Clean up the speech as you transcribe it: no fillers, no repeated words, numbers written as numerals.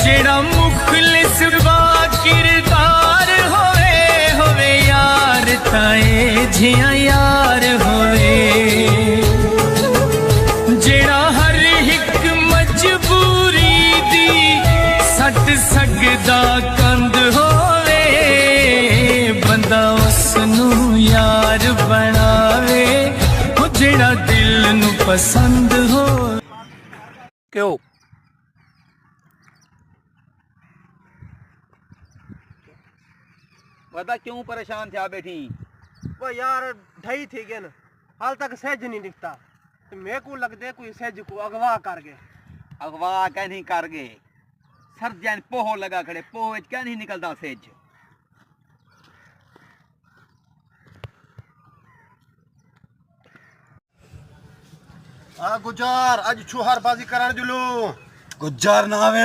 जेड़ा मुखलिस बा किरदार होवे होवे यार ताए जिया यार होवे जेड़ा हर एक मजबूरी दी सट सकदा कंद होवे बंदा उसनू यार बनावे जेड़ा दिल नू पसंद हो। क्यों बता क्यों परेशान थिया बैठी? वो यार ढई थी गन हाल तक सहज नहीं दिखता तो मेरे को लगते कोई सहज को अगवा कर गए। अगवा क्या नहीं कर गए? सर जैन पोहो लगा खड़े, पोह क्या नहीं निकलता सेज। गुजार आज छुहार बाजी कराने जुलू गुज्जार नाम है